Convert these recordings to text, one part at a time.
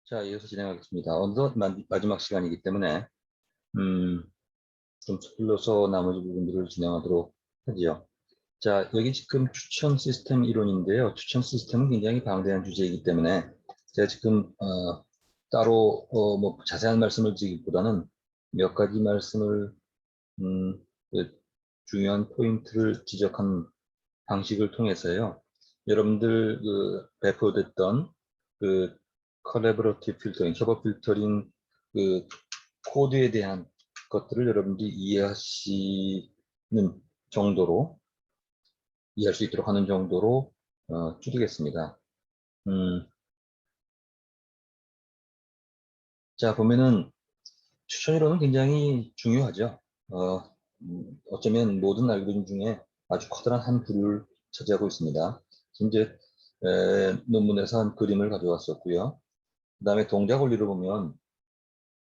자, 이어서 진행하겠습니다. 어느덧 마지막 시간이기 때문에 좀 서둘러서 나머지 부분들을 진행하도록 하지요. 자, 여기 지금 추천 시스템 이론인데요. 추천 시스템은 굉장히 방대한 주제이기 때문에 제가 지금 따로 뭐 자세한 말씀을 드리기보다는 몇 가지 말씀을 그 중요한 포인트를 지적한 방식을 통해서요. 여러분들 그 배포됐던 그 컬래버러티브 필터링, 협업 필터링 그 코드에 대한 것들을 여러분들이 이해하시는 정도로 이해할 수 있도록 하는 정도로 줄이겠습니다. 자, 보면은 추천이론은 굉장히 중요하죠. 어쩌면 모든 알고리즘 중에 아주 커다란 한 부를 차지하고 있습니다. 이제 논문에서 한 그림을 가져왔었고요. 그 다음에 동작 원리를 보면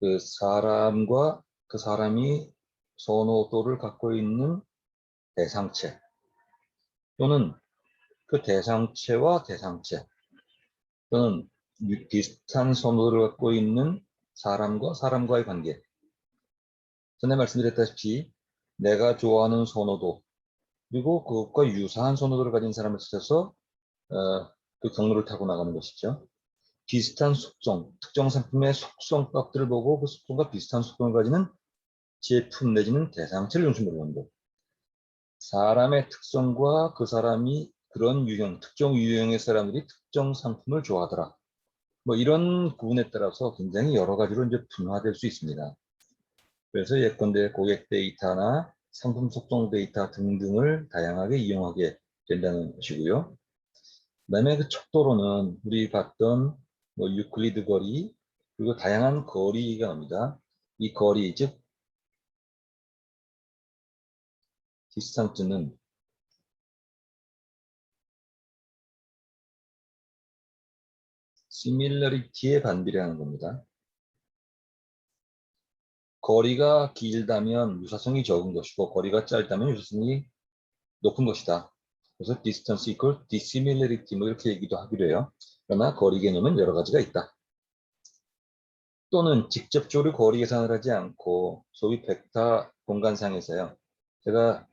그 사람과 그 사람이 선호도를 갖고 있는 대상체 또는 그 대상체와 대상체 또는 비슷한 선호도를 갖고 있는 사람과 사람과의 관계. 전에 말씀드렸다시피 내가 좋아하는 선호도 그리고 그것과 유사한 선호도를 가진 사람을 찾아서 그 경로를 타고 나가는 것이죠. 비슷한 속성, 특정 상품의 속성값들을 보고 그 속성과 비슷한 속성을 가지는 제품 내지는 대상체를 중심으로 하는 것. 사람의 특성과 그 사람이 그런 유형, 특정 유형의 사람들이 특정 상품을 좋아하더라. 뭐 이런 구분에 따라서 굉장히 여러 가지로 이제 분화될 수 있습니다. 그래서 예컨대 고객 데이터나 상품 속성 데이터 등등을 다양하게 이용하게 된다는 것이고요. 그다음에 그 척도로는 우리 봤던 뭐 유클리드 거리 그리고 다양한 거리가 나옵니다. 이 거리 즉 디스턴스는 시밀러리티에 반비례하는 겁니다. 거리가 길다면 유사성이 적은 것이고 거리가 짧다면 유사성이 높은 것이다. 그래서 distance equal dissimilarity 뭐 이렇게 얘기도 하기로 해요. 그러나 거리 개념은 여러 가지가 있다. 또는 직접적으로 거리 계산을 하지 않고 소위 벡터 공간상에서요. 제가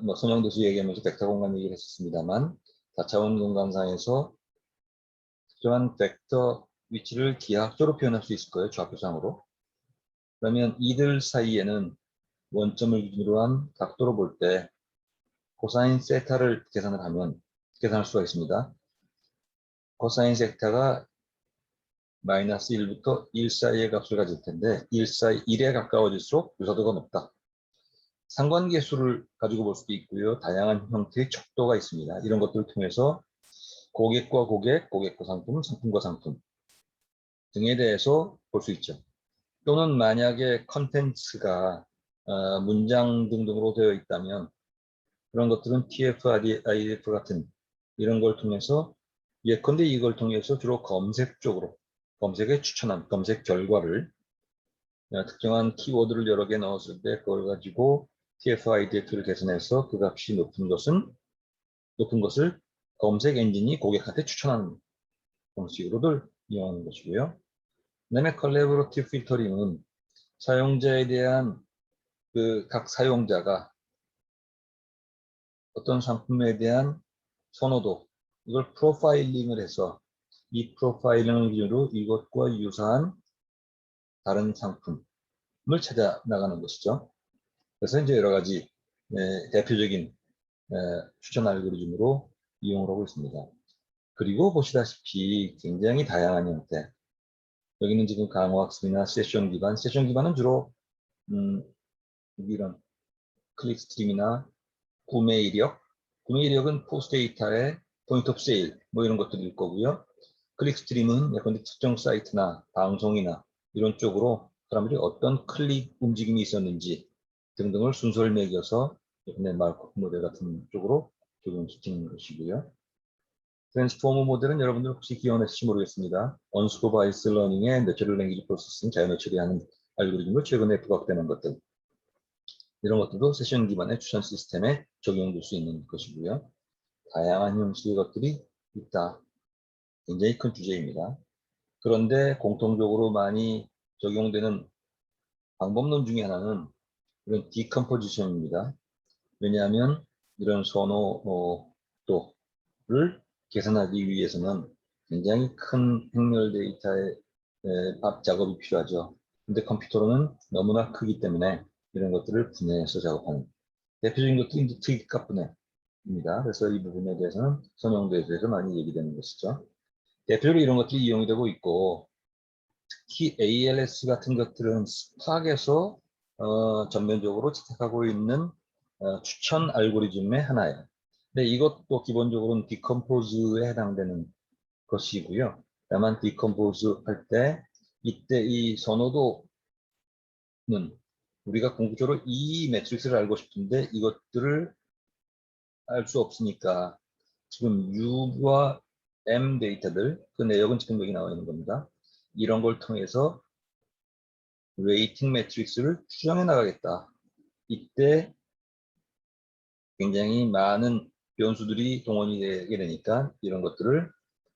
뭐 선영도수 얘기하면서 벡터 공간 얘기를 했었습니다만 4차원 공간상에서 특정한 벡터 위치를 기하학적으로 표현할 수 있을 거예요. 좌표상으로. 그러면 이들 사이에는 원점을 기준으로 한 각도로 볼 때 코사인 세타를 계산을 하면 계산할 수가 있습니다. 코사인 세타가 마이너스 1부터 1 사이의 값을 가질 텐데 1에 가까워질수록 유사도가 높다. 상관계수를 가지고 볼 수도 있고요. 다양한 형태의 척도가 있습니다. 이런 것들을 통해서 고객과 고객, 고객과 상품, 상품과 상품 등에 대해서 볼 수 있죠. 또는 만약에 컨텐츠가 문장 등등으로 되어 있다면 그런 것들은 TF, IDF 같은 이런 걸 통해서 예컨대 이걸 통해서 주로 검색 쪽으로 검색에 추천한 검색 결과를 특정한 키워드를 여러 개 넣었을 때 그걸 가지고 TF, IDF를 계산해서 그 값이 높은 것을 검색 엔진이 고객한테 추천하는 방식으로들 이용하는 것이고요. 그다음에 컬래버러티브 필터링은 사용자에 대한 그 각 사용자가 어떤 상품에 대한 선호도 이걸 프로파일링을 해서 이 프로파일링을 기준으로 이것과 유사한 다른 상품을 찾아 나가는 것이죠. 그래서 이제 여러 가지 대표적인 추천 알고리즘으로 이용을 하고 있습니다. 그리고 보시다시피 굉장히 다양한 형태. 여기는 지금 강화학습이나 세션 기반은 주로 이런 클릭 스트림이나 구매 이력은 포스트 데이터의 포인트 오브 세일 뭐 이런 것들일 거고요. 클릭 스트림은 예컨대 특정 사이트나 방송이나 이런 쪽으로 사람들이 어떤 클릭 움직임이 있었는지 등등을 순서를 매겨서 예컨대 마르코프 모델 같은 쪽으로 적용시키는 것이고요. 트랜스포머 모델은 여러분들 혹시 기억나실지 모르겠습니다. 언수퍼바이스 러닝의 내추럴 랭귀지 프로세싱 자연어 처리하는 알고리즘으로 최근에 부각되는 것들 이런 것들도 세션 기반의 추천 시스템에 적용될 수 있는 것이고요. 다양한 형식의 것들이 있다. 굉장히 큰 주제입니다. 그런데 공통적으로 많이 적용되는 방법론 중에 하나는 이런 디컴포지션입니다. 왜냐하면 이런 선호도를 계산하기 위해서는 굉장히 큰 행렬 데이터의 밥 작업이 필요하죠. 근데 컴퓨터로는 너무나 크기 때문에 이런 것들을 분해해서 작업하는 대표적인 것도 이제 특이값 분해입니다. 그래서 이 부분에 대해서는 선형도에 대해서 많이 얘기되는 것이죠. 대표적으로 이런 것들이 이용이 되고 있고, 특히 ALS 같은 것들은 스팍에서 전면적으로 채택하고 있는 추천 알고리즘의 하나예요. 근데 이것도 기본적으로는 디컴포즈에 해당되는 것이고요. 다만 디컴포즈 할 때 이때 이 선호도는 우리가 궁극적으로 이 매트릭스를 알고 싶은데 이것들을 알 수 없으니까 지금 U와 M 데이터들, 그 내역은 지금 여기 나와 있는 겁니다. 이런 걸 통해서 웨이팅 매트릭스를 추정해 나가겠다. 이때 굉장히 많은 변수들이 동원이 되게 되니까 이런 것들을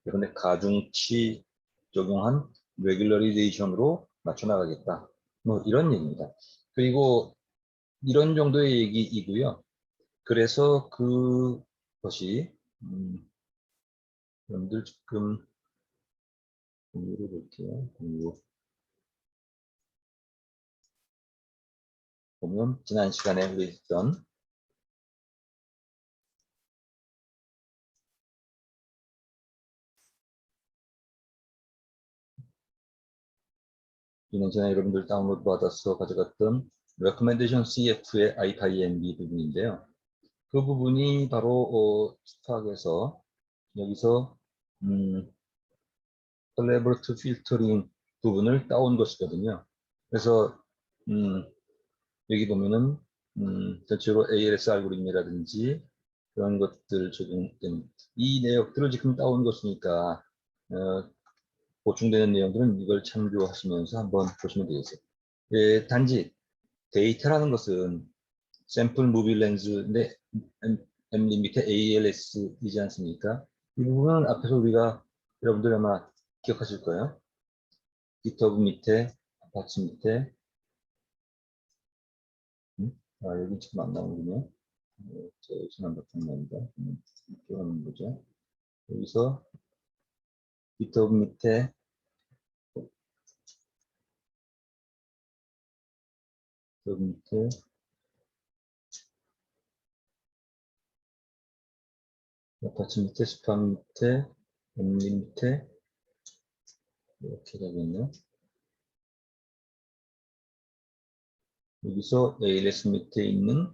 이번에 가중치 적용한 레귤러리제이션으로 맞춰 나가겠다. 뭐 이런 얘기입니다. 그리고 이런 정도의 얘기이고요. 그래서 그것이 여러분들 지금 공유를 볼게요. 공유 보면 지난 시간에 우리 했던 이년 전에 여러분들 다운로드 받아서 가져갔던 Recommendation CF의 IPIMB 부분인데요. 그 부분이 바로 스탁에서 여기서 Collaborative Filtering 부분을 따온 것이거든요. 그래서 여기 보면은 전체적으로 ALS 알고리즘이라든지 그런 것들 적용된 이 내역들을 지금 따온 것이니까 보충되는 내용들은 이걸 참조하시면서 한번 보시면 되겠어요. 예, 단지 데이터라는 것은 샘플 무비 렌즈인데 M 리미트 ALS이지 않습니까? 이 부분은 앞에서 우리가 여러분들 아마 기억하실 거예요. GitHub 밑에, 아파트 밑에, 여기 지금 안 나오군요. 저 지난 같은 겁니다. 이렇게 하는 거죠. 여기서 GitHub 밑에, GitHub 밑에, 아파트 밑에, 스팸 밑에, M 밑에, 이렇게 되겠네요. 여기서 ALS 밑에 있는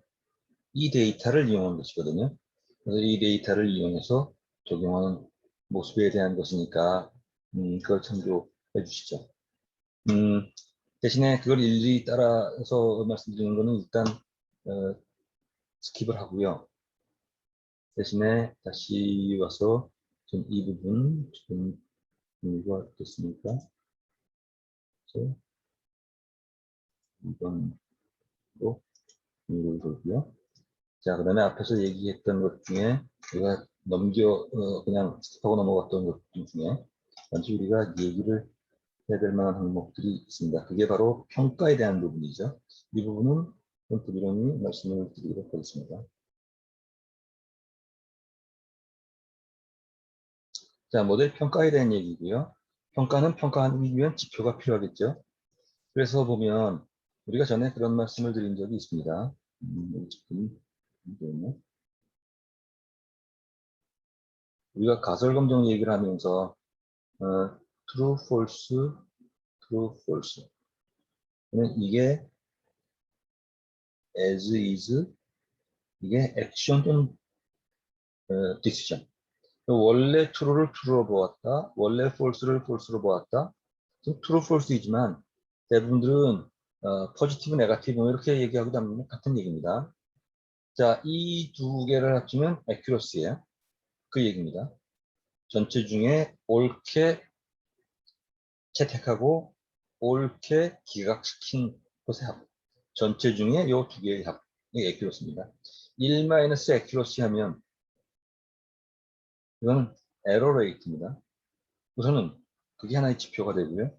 이 데이터를 이용한 것이거든요. 그래서 이 데이터를 이용해서 적용하는 모습에 대한 것이니까 그걸 참조해 주시죠. 대신에 그걸 일일이 따라서 말씀드리는 것은 일단 스킵을 하고요. 대신에 다시 와서 좀 이 부분 지금 이거 어떻습니까? 그래서 이번으로 이걸 보고요. 자, 그 다음에 앞에서 얘기했던 것 중에 우리가 그냥 스킵하고 넘어갔던 것 중에 먼저 우리가 얘기를 해야 될 만한 항목들이 있습니다. 그게 바로 평가에 대한 부분이죠. 이 부분은 좀 부지런히 말씀을 드리도록 하겠습니다. 자, 모델 평가에 대한 얘기고요. 평가는 평가하기 위한 지표가 필요하겠죠. 그래서 보면 우리가 전에 그런 말씀을 드린 적이 있습니다. 지금 우리가 가설 검정 얘기를 하면서 true, false, true, false. 이게 as is, 이게 action 또는 decision. 원래 true를 true로 보았다, 원래 false를 false로 보았다. true, false이지만 대부분들은 positive, negative 이렇게 얘기하고 다니는 같은 얘기입니다. 자, 이 두 개를 합치면 accuracy예요. 그 얘기입니다. 전체 중에 옳게 채택하고 옳게 기각시킨 것의 합. 전체 중에 이 두 개의 합이 accuracy입니다. 1-accuracy 하면 이거는 error rate입니다. 우선은 그게 하나의 지표가 되고요.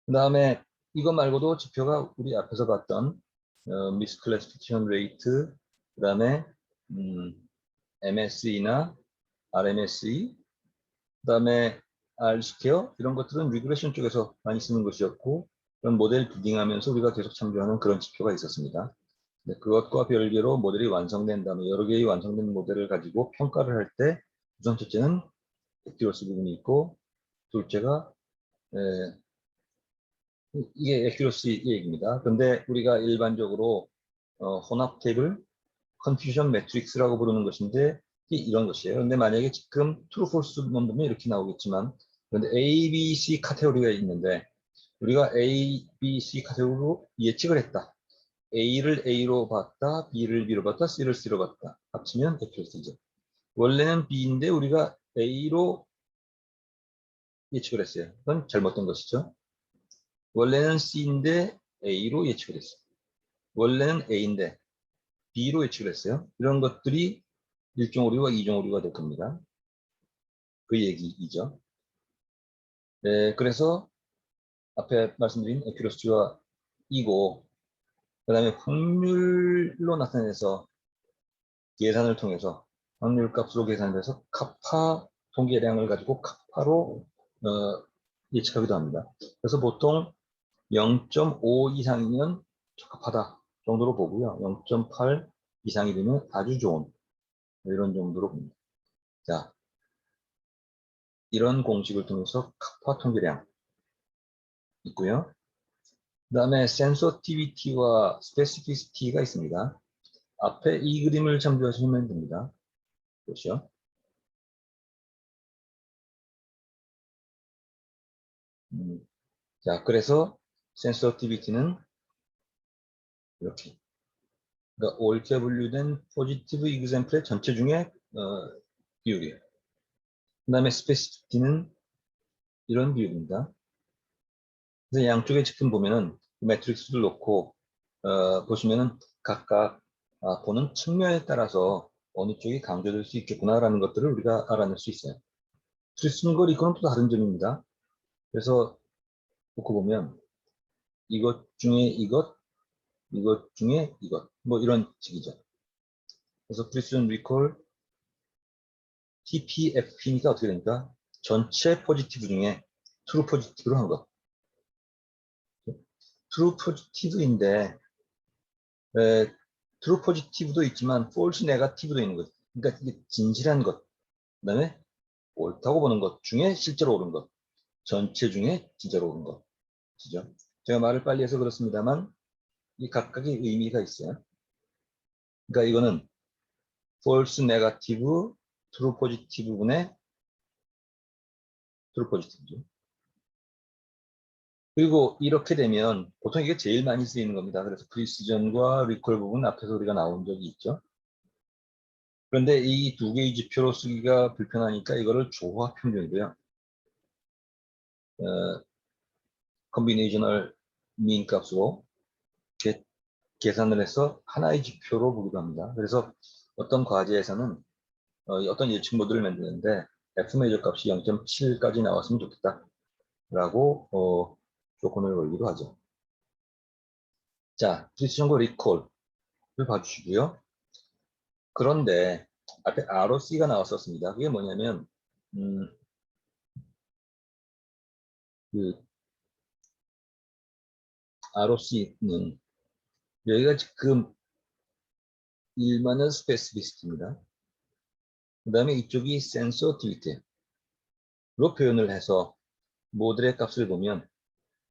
그 다음에 이거 말고도 지표가 우리 앞에서 봤던 미스클래시피케이션 레이트, 그 다음에 MSE나 RMSE, 그 다음에 R스퀘어 이런 것들은 리그레션 쪽에서 많이 쓰는 것이었고 그런 모델 빌딩하면서 우리가 계속 참조하는 그런 지표가 있었습니다. 네, 그것과 별개로 모델이 완성된 다음에 여러 개의 완성된 모델을 가지고 평가를 할 때 우선 첫째는 액큐러시 부분이 있고 둘째가 이게 액큐러시 얘기입니다. 근데 우리가 일반적으로 혼합 탭을 컨퓨전 매트릭스라고 부르는 것인데 이런 것이에요. 근데 만약에 지금 true, false만 보면 이렇게 나오겠지만 그런데 A, B, C 카테고리가 있는데 우리가 A, B, C 카테고리로 예측을 했다. A를 A로 봤다, B를 B로 봤다, C를 C로 봤다. 합치면 액큐러시죠. 원래는 B인데 우리가 A로 예측을 했어요. 그건 잘못된 것이죠. 원래는 C인데 A로 예측을 했어요. 원래는 A인데 B로 예측을 했어요. 이런 것들이 1종 오류와 2종 오류가 될 겁니다. 그 얘기이죠. 네, 그래서 앞에 말씀드린 액큐러시가 이고 그 다음에 확률로 나타내서 계산을 통해서 확률 값으로 계산돼서 카파 통계량을 가지고 카파로 예측하기도 합니다. 그래서 보통 0.5 이상이면 적합하다 정도로 보고요. 0.8 이상이 되면 아주 좋은 이런 정도로 봅니다. 자, 이런 공식을 통해서 카파 통계량 있고요. 그 다음에 센서티비티와 스페시피시티가 있습니다. 앞에 이 그림을 참조하시면 됩니다. 보시죠. 자, 그래서 센서티비티는 이렇게 그러니까 옳게 분류된 포지티브 이그젬플의 전체 중에 비율이에요. 그 다음에 스페시피티는 이런 비율입니다. 그래서 양쪽에 지금 보면은 매트릭스를 놓고 보시면은 각각 보는 측면에 따라서 어느 쪽이 강조될 수 있겠구나라는 것들을 우리가 알아낼 수 있어요. 트리스문과 리콜은 또 다른 점입니다. 그래서 놓고 보면 이것 중에 이것 중에 이것 뭐 이런 식이죠. 그래서 프리슨 리콜 TPFP니까 어떻게 됩니까? 전체 포지티브 중에 트루 포지티브로 한 것. 트루 포지티브인데 트루 포지티브도 있지만 폴스 네거티브도 있는 것. 그러니까 이게 진실한 것. 그다음에 옳다고 보는 것 중에 실제로 옳은 것. 전체 중에 진짜로 옳은 것. 그죠? 제가 말을 빨리 해서 그렇습니다만 이 각각의 의미가 있어요. 그러니까 이거는 false 네거티브 트루 포지티브 분의 트루 포지티브죠. 그리고 이렇게 되면 보통 이게 제일 많이 쓰이는 겁니다. 그래서 프리시전과 리콜 부분 앞에서 우리가 나온 적이 있죠. 그런데 이 두 개의 지표로 쓰기가 불편하니까 이거를 조화 평균이고요. 컨비네이셔널 민 값으로 계산을 해서 하나의 지표로 보기도 합니다. 그래서 어떤 과제에서는 어떤 예측 모델을 만드는데 F 메이저 값이 0.7까지 나왔으면 좋겠다 라고 조건을 걸기도 하죠. 자, 프리시전과 리콜을 봐주시고요. 그런데 앞에 ROC가 나왔었습니다. 그게 뭐냐면 그 ROC는 여기가 지금 1만은 스페시피시티입니다. 그 다음에 이쪽이 센서티비티로 표현을 해서 모델의 값을 보면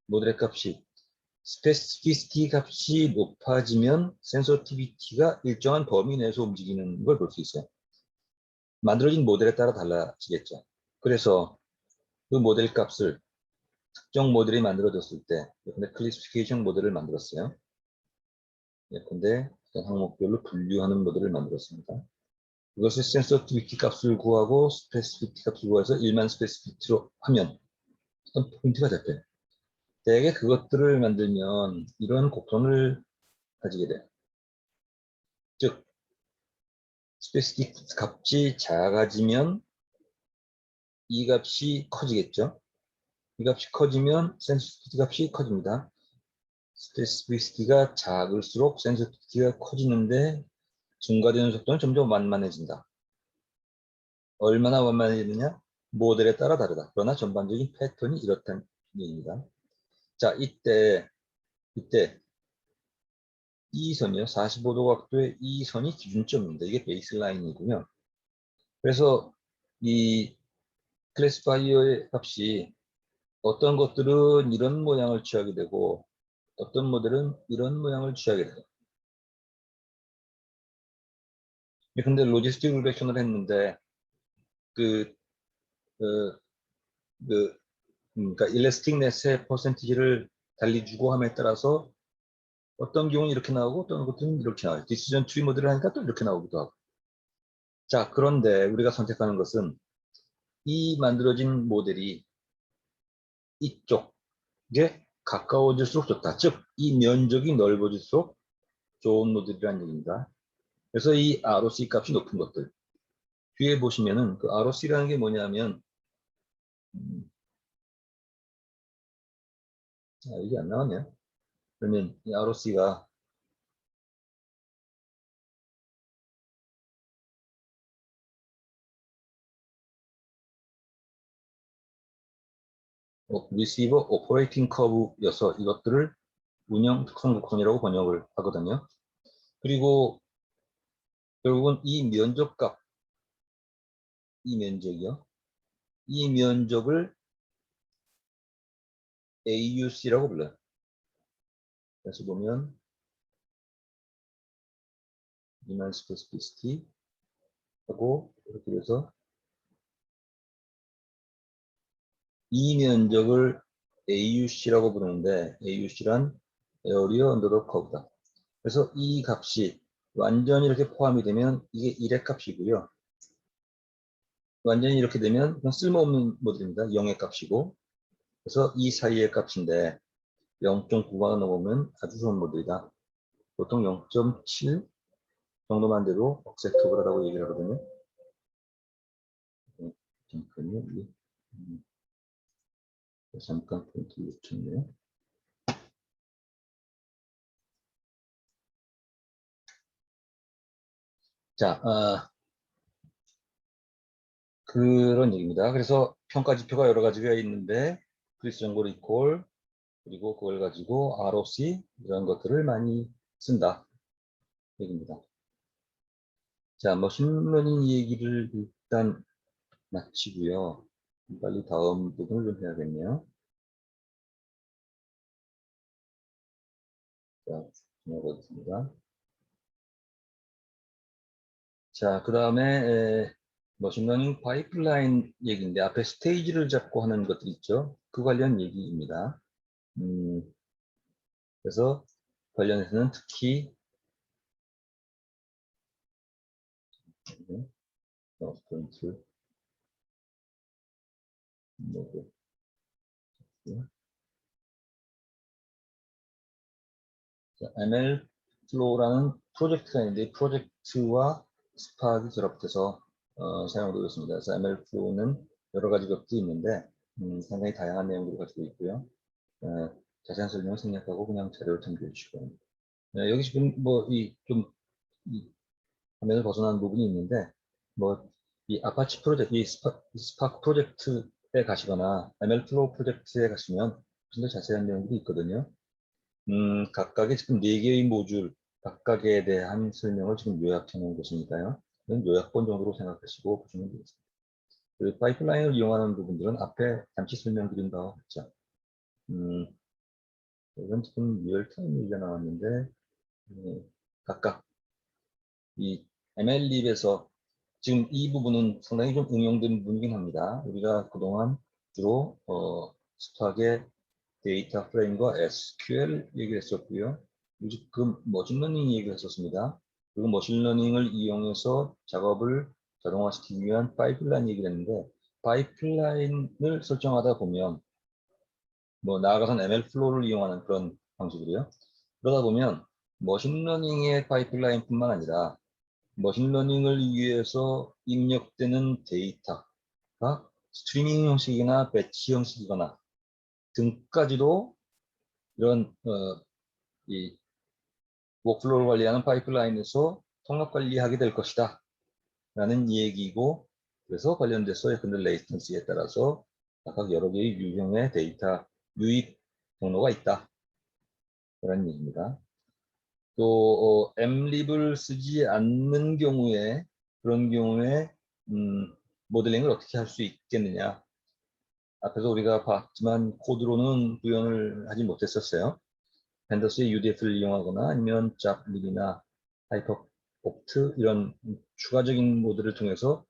모델의 값이 스페시피시티 값이 높아지면 센서티비티가 일정한 범위 내에서 움직이는 걸 볼 수 있어요. 만들어진 모델에 따라 달라지겠죠. 그래서 그 모델 값을 특정 모델이 만들어졌을 때 예컨대 클래시피케이션 모델을 만들었어요. 예컨대 항목별로 분류하는 모델을 만들었습니다. 이것을 센서티비티 값을 구하고 스페시피티 값을 구해서 1만 스페시피티로 하면 어떤 포인트가 잡혀요. 대개 그것들을 만들면 이런 곡선을 가지게 돼요. 즉 스페시피티 값이 작아지면 이 값이 커지겠죠. 이 값이 커지면 센시티비티 값이 커집니다. 스페시피시티가 작을수록 센시티비티가 커지는데 증가되는 속도는 점점 완만해진다. 얼마나 완만해지느냐? 모델에 따라 다르다. 그러나 전반적인 패턴이 이렇다는 얘기입니다. 자, 이때 이 선이요. 45도 각도의 이 선이 기준점입니다. 이게 베이스라인이고요. 그래서 이 클래시파이어의 값이 어떤 것들은 이런 모양을 취하게 되고 어떤 모델은 이런 모양을 취하게 돼요. 근데 로지스틱 리그레션을 했는데 그, 그, 그러니까 일래스틱 넷의 퍼센티지를 달리 주고 함에 따라서 어떤 경우는 이렇게 나오고 어떤 것들은 이렇게 나와요. 디시전 트리 모델을 하니까 또 이렇게 나오기도 하고. 자, 그런데 우리가 선택하는 것은 이 만들어진 모델이 이쪽에 가까워질수록 좋다. 즉, 이 면적이 넓어질수록 좋은 모델이라는 얘기입니다. 그래서 이 ROC 값이 높은 것들. 뒤에 보시면은 그 ROC라는 게 뭐냐면, 이게 안 나왔네요. 그러면 이 ROC가 리시버 오퍼레이팅 커브여서 이것들을 운영 특성 곡선이라고 번역을 하거든요. 그리고 결국은 이 면적값, 이 면적이요. 이 면적을 AUC라고 불러요. 그래서 보면 미만 스페시피시티 하고 이렇게 돼서 이 면적을 AUC라고 부르는데 AUC란 에어리어 언더 더 커브다. 그래서 이 값이 완전히 이렇게 포함이 되면 이게 1의 값이고요. 완전히 이렇게 되면 그냥 쓸모없는 모델입니다. 0의 값이고. 그래서 이 사이의 값인데 0.9가 넘으면 아주 좋은 모델이다. 보통 0.7 정도만 돼도 억셉터블하다고 얘기를 하거든요. 잠깐요. 잠깐 포인트 놓쳤네요. 자, 그런 얘기입니다. 그래서 평가 지표가 여러 가지가 있는데 크리스 정보 리콜 그리고 그걸 가지고 ROC 이런 것들을 많이 쓴다 얘기입니다. 자, 머신러닝 얘기를 일단 마치고요. 빨리 다음 부분을 좀 해야겠네요. 자, 지나가겠습니다. 자, 그 다음에 머신러닝 파이프라인 얘기인데 앞에 스테이지를 잡고 하는 것들 있죠. 그 관련 얘기입니다. 그래서 관련해서는 특히 포인트 모드 ML 플로우라는 프로젝트가 있는데 프로젝트와 스파크가 결합돼서 사용되고 있습니다. 그래서 ML 플로우는 여러 가지 것들이 있는데 상당히 다양한 내용들을 가지고 있고요. 자세한 설명을 생략하고 그냥 자료를 참고해 주시기 바랍니다. 여기 지금 뭐 이 화면을 벗어난 부분이 있는데 뭐 이 아파치 프로젝트, 이 스파크 프로젝트에 가시거나 ML 플로우 프로젝트에 가시면 좀 더 자세한 내용들이 있거든요. 각각의 지금 4개의 모듈, 각각에 대한 설명을 지금 요약해 놓은 것이니까요. 이건 요약본 정도로 생각하시고 보시면 되겠습니다. 그리고 파이프라인을 이용하는 부분들은 앞에 잠시 설명드린 바와 같죠. 이건 지금 리얼타임 얘기가 나왔는데, 각각 이 ML립에서 지금 이 부분은 상당히 좀 응용된 부분이긴 합니다. 우리가 그동안 주로 스파크의 데이터 프레임과 SQL 얘기를 했었고요. 지금 머신러닝 얘기를 했었습니다. 그리고 머신러닝을 이용해서 작업을 자동화시키기 위한 파이프라인 얘기를 했는데 파이프라인을 설정하다 보면 뭐 나아가서는 ML 플로우를 이용하는 그런 방식이고요. 그러다 보면 머신러닝의 파이프라인뿐만 아니라 머신러닝을 위해서 입력되는 데이터가 스트리밍 형식이나 배치 형식이거나 등까지도 이런 이 워크플로우를 관리하는 파이프라인에서 통합 관리하게 될 것이다 라는 얘기고, 그래서 관련돼서 예컨대 레이턴시에 따라서 각각 여러 개의 유형의 데이터 유입 경로가 있다 라는 얘기입니다. 또 mlib을 쓰지 않는 경우에, 그런 경우에 모델링을 어떻게 할 수 있겠느냐. 앞에서 우리가 봤지만 코드로는 구현을 하지 못했었어요. 팬더스의 UDF를 이용하거나 아니면 잡립이나 하이퍼옵트 이런 추가적인 모드를 통해서,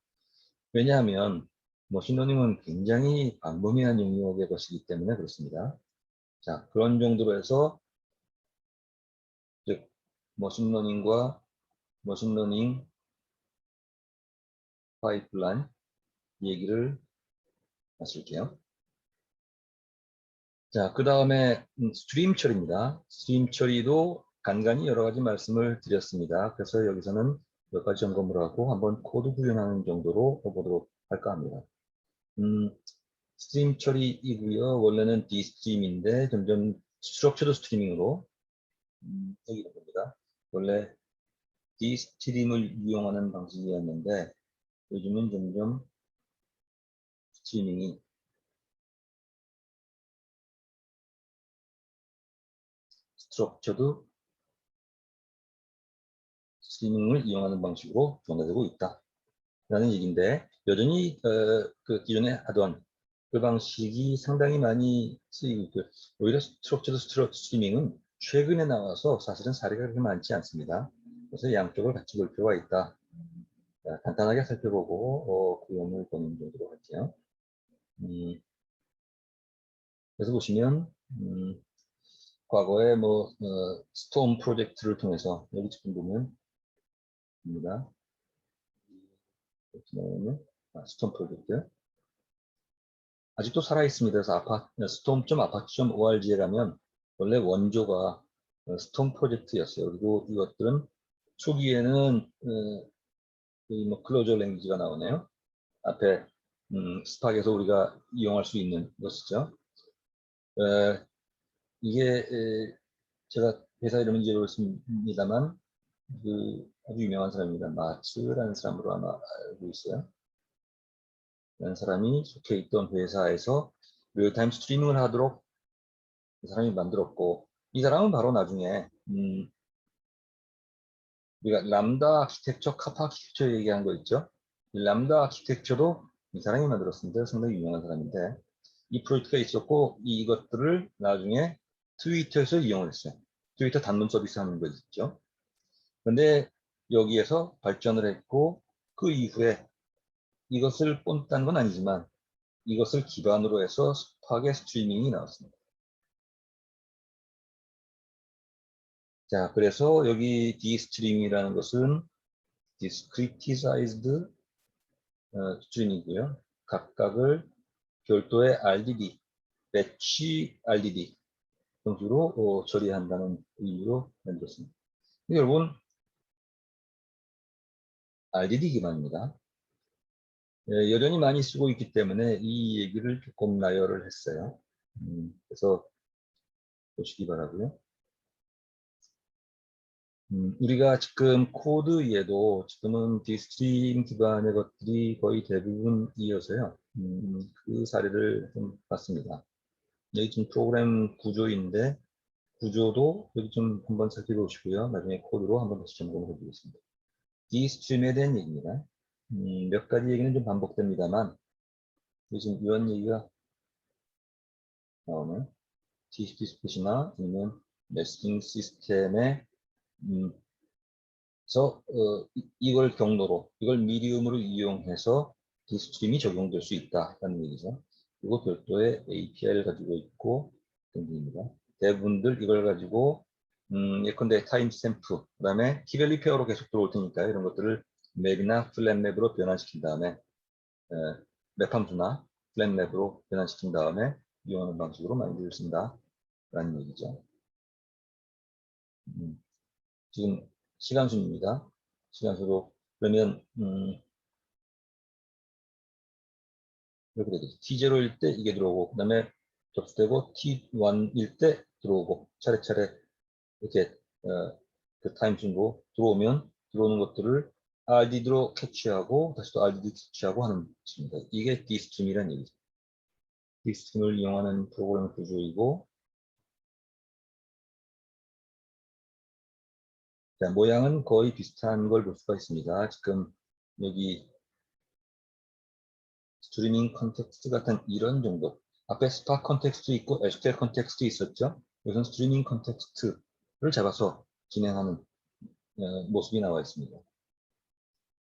왜냐하면 머신러닝은 굉장히 광범위한 영역의 것이기 때문에 그렇습니다. 자, 그런 정도로 해서 즉 머신러닝과 머신러닝 파이프라인 얘기를 마칠게요. 자, 그 다음에 스트림 처리입니다. 스트림 처리도 간간히 여러 가지 말씀을 드렸습니다. 그래서 여기서는 몇 가지 점검을 하고 한번 코드 구현하는 정도로 보도록 할까 합니다. 스트림 처리이고요. 원래는 D스트림인데 점점 스트럭처드 스트리밍으로 얘기를 합니다. 원래 D스트림을 이용하는 방식이었는데 요즘은 점점 스트리밍이 스트럭처드 스트리밍을 이용하는 방식으로 변화되고 있다 라는 얘기인데, 여전히 그 기존에 하던 그 방식이 상당히 많이 쓰이고 있고, 오히려 스트럭처드 스트리밍은 최근에 나와서 사실은 사례가 그렇게 많지 않습니다. 그래서 양쪽을 같이 볼 필요가 있다. 자, 간단하게 살펴보고 구현을 보는 정도로 할게요. 그래서 보시면 과거에 스톰 프로젝트를 통해서 여기 지금 보면 입니다. 스톰 프로젝트 아직도 살아있습니다. 그래서 스톰.apache.org에 가면 원래 원조가 스톰 프로젝트였어요. 그리고 이것들은 초기에는 클로저 랭귀지가 나오네요. 앞에 스팍에서 우리가 이용할 수 있는 것이죠. 이게 제가 회사 이름은 잊어버렸습니다만 그 아주 유명한 사람입니다. 마츠라는 사람으로 아마 알고 있어요. 라는 사람이 속해 있던 회사에서 리얼타임 스트리밍을 하도록 그 사람이 만들었고, 이 사람은 바로 나중에 우리가 람다 아키텍처, 카파 아키텍처 얘기한 거 있죠. 이 람다 아키텍처도 이 사람이 만들었습니다. 상당히 유명한 사람인데, 이 프로젝트가 있었고 이것들을 나중에 트위터에서 이용을 했어요. 트위터 단문 서비스 하는 거 있죠. 그런데 여기에서 발전을 했고, 그 이후에 이것을 꼰딴 건 아니지만 이것을 기반으로 해서 스팍의 스트리밍이 나왔습니다. 자, 그래서 여기 D스트림이라는 것은 discretized 스트림이고요. 각각을 별도의 RDD, 배치 RDD 형식으로 처리한다는 의미로 만들었습니다. 여러분, RDD 기반입니다. 여전히 많이 쓰고 있기 때문에 이 얘기를 조금 나열을 했어요. 그래서 보시기 바라고요. 우리가 지금 코드에도 지금은 디스트림 기반의 것들이 거의 대부분이어서요. 그 사례를 좀 봤습니다. 여기 지금 프로그램 구조인데 구조도 여기 좀 한번 살펴보시고요. 나중에 코드로 한번 다시 점검해 보겠습니다. 디스트림에 대한 얘기입니다. 몇 가지 얘기는 좀 반복됩니다만 요즘 이런 얘기가 나오면 TCP 스핏이나 아니면 메시징 시스템의 그래서 이걸 경로로, 이걸 미디움으로 이용해서 디스트림이 적용될 수 있다는 얘기죠. 그리고 별도의 API를 가지고 있고 등등입니다. 대부분들 이걸 가지고 예컨대 타임스탬프, 그 다음에 키밸류 페어로 계속 들어올 테니까 이런 것들을 맵이나 플랫맵으로 변환시킨 다음에 맵 함수나 플랫맵으로 변환시킨 다음에 이용하는 방식으로 많이 쓴다 라는 얘기죠. 지금 시간순입니다. 시간수로 그러면 이렇게 되죠. T0일 때 이게 들어오고, 그 다음에 접수되고 T1일 때 들어오고, 차례차례 이렇게 그 타임 순으로 들어오는 것들을 RDD로 캐치하고 다시 또 RDD 캐치하고 하는 것입니다. 이게 D스트림이라는 얘기죠. D스트림을 이용하는 프로그램 구조이고, 자, 모양은 거의 비슷한 걸 볼 수가 있습니다. 지금 여기 스트리밍 컨텍스트 같은 이런 정도. 앞에 스파 컨텍스트 있고 SQL 컨텍스트 있었죠. 이것은 스트리밍 컨텍스트를 잡아서 진행하는 모습이 나와 있습니다.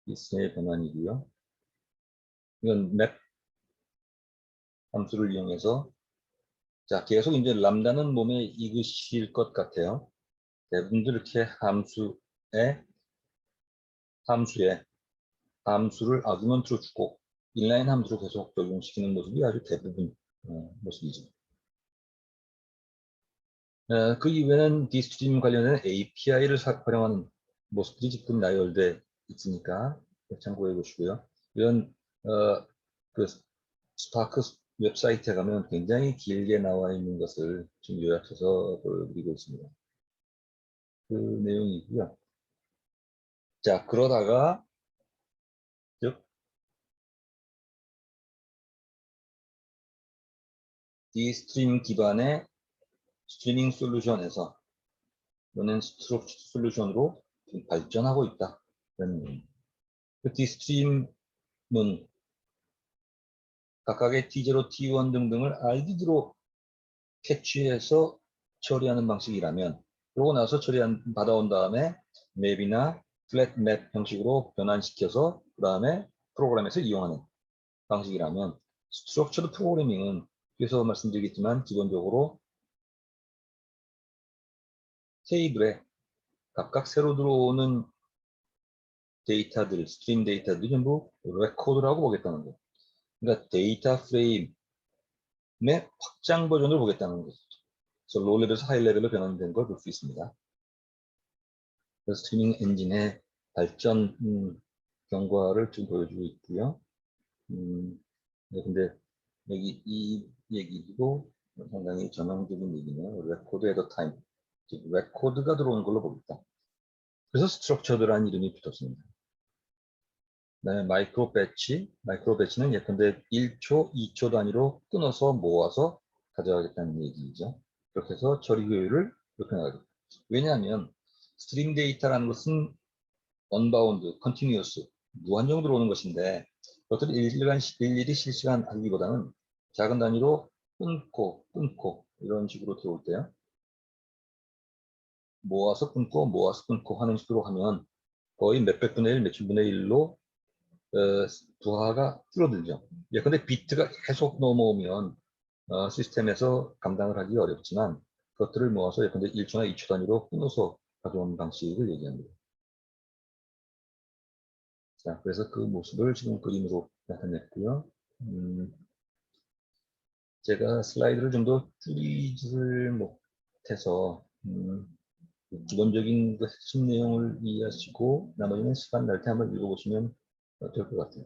이스의 변환이고요. 이건 맵 함수를 이용해서 자 계속 이제 람다는 몸에 익으실 것 같아요. 대부분들 이렇게 함수를 아규먼트로 주고 인라인 함수로 계속 적용시키는 모습이 아주 대부분 모습이죠. 그 이외에는 디스트림 관련된 API를 활용하는 모습들이 지금 나열돼 있으니까 참고해 보시고요. 이런 그 스파크 웹사이트에 가면 굉장히 길게 나와 있는 것을 지금 요약해서 보여드리고 있습니다. 그 내용이고요. 자, 그러다가 즉 디스트림 기반의 스트리밍 솔루션에서 또는 스트럭처 솔루션으로 발전하고 있다. 그 디스트림은 각각의 T0, T1 등등을 RDD로 캐치해서 처리하는 방식이라면 그러고 나서 받아온 다음에 맵이나 플랫 맵 형식으로 변환시켜서 그 다음에 프로그램에서 이용하는 방식이라면 스트럭처드 프로그래밍은 뒤에서 말씀드리겠지만 기본적으로 테이블에 각각 새로 들어오는 데이터들, 스트림 데이터들이 전부 레코드라고 보겠다는 거예요. 그러니까 데이터 프레임의 확장 버전을 보겠다는 거죠. 그래서 로우 레벨에서 하이 레벨로 변환된 걸 볼 수 있습니다. 그래서 스트리밍 엔진의 발전 경과를 지금 보여주고 있고요. 네, 근데 여기 이 얘기도 상당히 전형적인 얘기네요. 레코드 에더 타임. 즉 레코드가 들어오는 걸로 보겠다. 그래서 스트럭처드라는 이름이 붙었습니다. 그다음에 마이크로 배치는 예컨대 1초, 2초 단위로 끊어서 모아서 가져가겠다는 얘기죠. 그렇게 해서 처리 효율을 높여나가겠다. 왜냐하면 스트림 데이터라는 것은 언바운드, 컨티뉴어스, 무한정으로 들어오는 것인데 그것들을 일일이 실시간 하기보다는 작은 단위로 끊고 이런 식으로 들어올 때요. 모아서 끊고 하는 식으로 하면 거의 몇백 분의 1, 몇천 분의 1로 부하가 줄어들죠. 예컨대 비트가 계속 넘어오면 시스템에서 감당을 하기 어렵지만 그것들을 모아서 예컨대 1초나 2초 단위로 끊어서 가져오는 방식을 얘기합니다. 자, 그래서 그 모습을 지금 그림으로 나타냈고요. 제가 슬라이드를 좀 더 줄이지를 못해서 기본적인 그 핵심 내용을 이해하시고 나머지는 시간 날 때 한번 읽어보시면 될 것 같아요.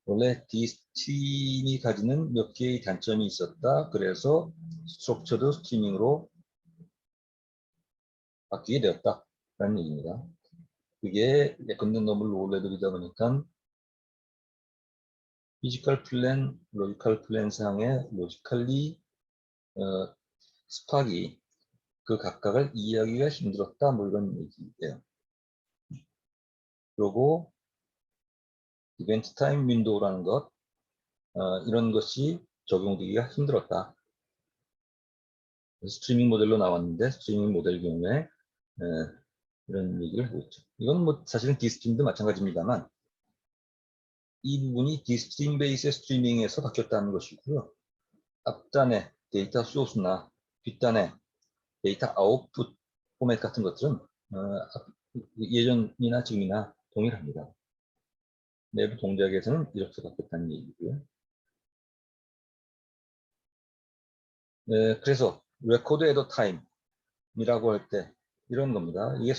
원래 D스트림이 가지는 몇 개의 단점이 있었다. 그래서 스트럭처드 스트리밍으로 바뀌게 되었다라는 얘기입니다. 그게 예컨대 너무 로우 레벨이다 보니까 피지컬 플랜, 로지컬 플랜 상의 로지컬리 스팍이 그 각각을 이해하기가 힘들었다. 뭐 이런 얘기예요. 그리고 이벤트 타임 윈도우라는 것 이런 것이 적용되기가 힘들었다. 스트리밍 모델로 나왔는데 스트리밍 모델 경우에 이런 얘기를 하고 있죠. 이건 뭐 사실은 디스트림도 마찬가지입니다만 이 부분이 디스트림 베이스의 스트리밍에서 바뀌었다는 것이고요. 앞단에 데이터 소스나 뒷단에 데이터 아웃풋 포맷 같은 것들은 예전이나 지금이나 동일합니다. 내부 동작에서는 이렇게 바뀌었다는 얘기고요. 그래서 레코드 에더 타임이라고 할 때 이런 겁니다. 이게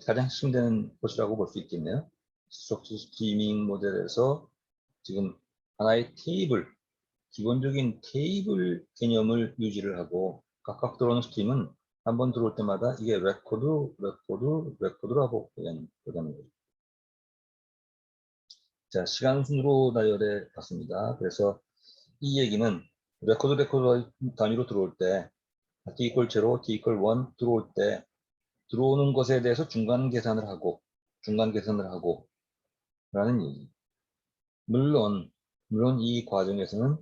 가장 핵심되는 것이라고 볼 수 있겠네요. 스트럭처 스트리밍 모델에서 지금 하나의 테이블, 기본적인 테이블 개념을 유지를 하고 각각 들어오는 스트림은 한번 들어올 때마다 이게 레코드라고 그러는 거죠. 자, 시간 순으로 나열해 봤습니다. 그래서 이 얘기는 레코드 단위로 들어올 때 t 이퀄 0, t 이퀄 1 들어올 때 들어오는 것에 대해서 중간 계산을 하고 라는 얘기. 물론 이 과정에서는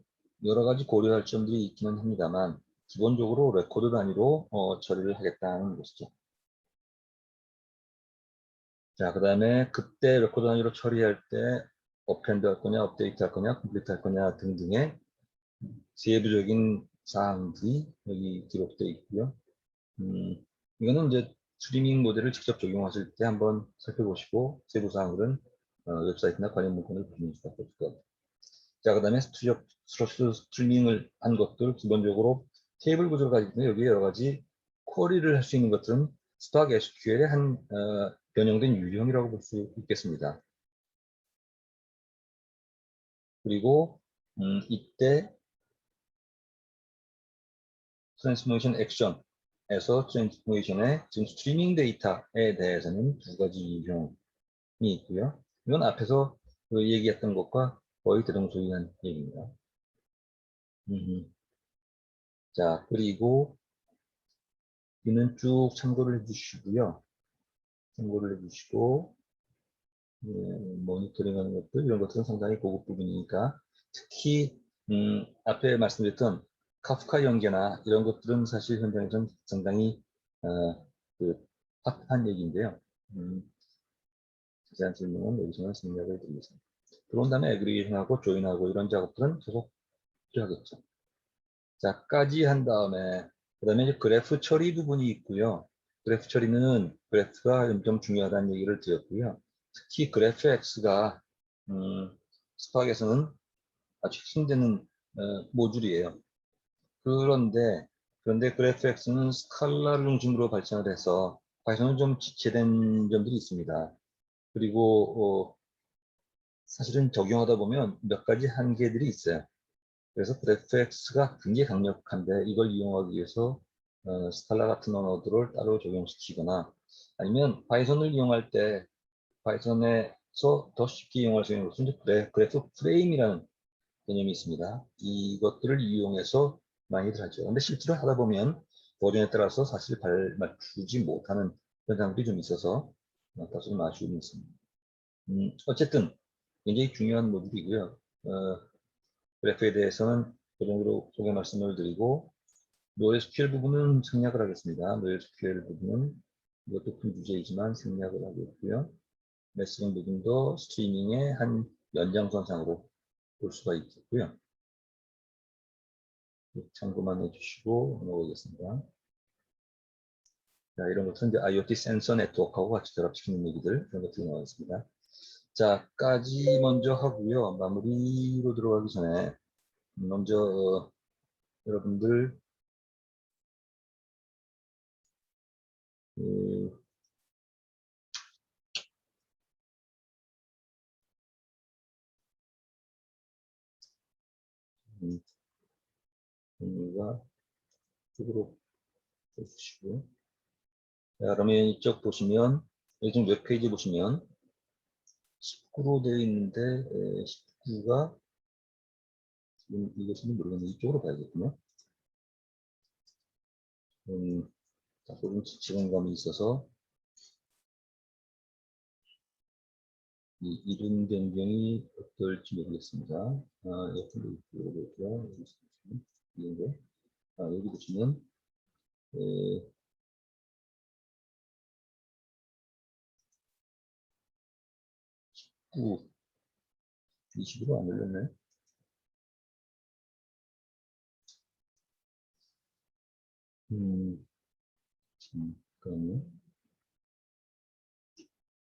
여러 가지 고려할 점들이 있기는 합니다만 기본적으로 레코드 단위로 처리를 하겠다는 것이죠. 자, 그 다음에 그때 레코드 단위로 처리할 때 어펜드 할 거냐, 업데이트 할 거냐, 컴플리트 할 거냐 등등의 세부적인 사항들이 여기 기록되어 있고요. 이거는 이제 스트리밍 모델을 직접 적용하실 때 한번 살펴보시고 세부 사항들은 웹사이트나 관련 문건을 보시면 좋을 것 같아요. 자, 그 다음에 스트리밍을 한 것들 기본적으로 테이블 구조를 가지고 있는데 여기에 여러 가지 쿼리를 할 수 있는 것들은 스팍 SQL의 한 변형된 유형이라고 볼 수 있겠습니다. 그리고 이때 트랜스포메이션 액션에서 트랜스포메이션의 지금 스트리밍 데이터에 대해서는 두 가지 유형이 있고요. 이건 앞에서 얘기했던 것과 거의 대동소이한 얘기입니다. 자, 그리고 이는 쭉 참고를 해주시고요. 참고를 해주시고 모니터링하는 것들 이런 것들은 상당히 고급 부분이니까 특히 앞에 말씀드렸던 카프카 연계나 이런 것들은 사실 현장에서는 상당히 그 핫한 얘기인데요. 자세한 질문은 여기서는 생략을 드리겠습니다. 그런 다음에 애그리게이션하고 조인하고 이런 작업들은 계속 필요하겠죠. 자까지 한 다음에 그 다음에 이제 그래프 처리 부분이 있고요. 그래프 처리는 그래프가 좀 중요하다는 얘기를 드렸고요. 특히 그래프 X가 스파크에서는 아주 핵심되는 모듈이에요. 그런데 그래프 X는 스칼라를 중심으로 발전을 해서 파이썬은 좀 지체된 점들이 있습니다. 그리고 사실은 적용하다 보면 몇 가지 한계들이 있어요. 그래서 그래프엑스가 굉장히 강력한데 이걸 이용하기 위해서 스칼라 같은 언어들을 따로 적용시키거나 아니면 파이썬을 이용할 때 파이썬에서 더 쉽게 이용할 수 있는 것은 그래프 프레임이라는 개념이 있습니다. 이것들을 이용해서 많이들 하죠. 근데 실제로 하다 보면 버전에 따라서 사실 맞추지 못하는 현상들이 좀 있어서 다소 좀 아쉬움이 있습니다. 어쨌든 굉장히 중요한 모듈이고요. 그래프에 대해서는 그 정도로 소개 말씀을 드리고 NoSQL 부분은 생략을 하겠습니다. NoSQL 부분은 이것도 큰 주제이지만 생략을 하고 있고요. 메시징 부분도 스트리밍의 한 연장선상으로 볼 수가 있겠고요. 참고만 해주시고 넘어가겠습니다. 자, 이런 것들은 이제 IoT 센서 네트워크하고 같이 결합시키는 얘기들 그런 것들이 나와있습니다. 자까지 먼저 하고요. 마무리로 들어가기 전에 먼저 여러분들 가 쪽으로 해주시고 자, 그러면 이쪽 보시면 요즘 웹페이지 보시면 19로 되어 있는데 19가 지금 이것은 모르겠는데 이쪽으로 가야겠군요. 조금 지체감이 있어서 이 이름 변경이 어떨지 모르겠습니다. 옆으로 이쪽으로 이런데 여기 보시면 19 20으로 안 올렸네. 잠깐만요.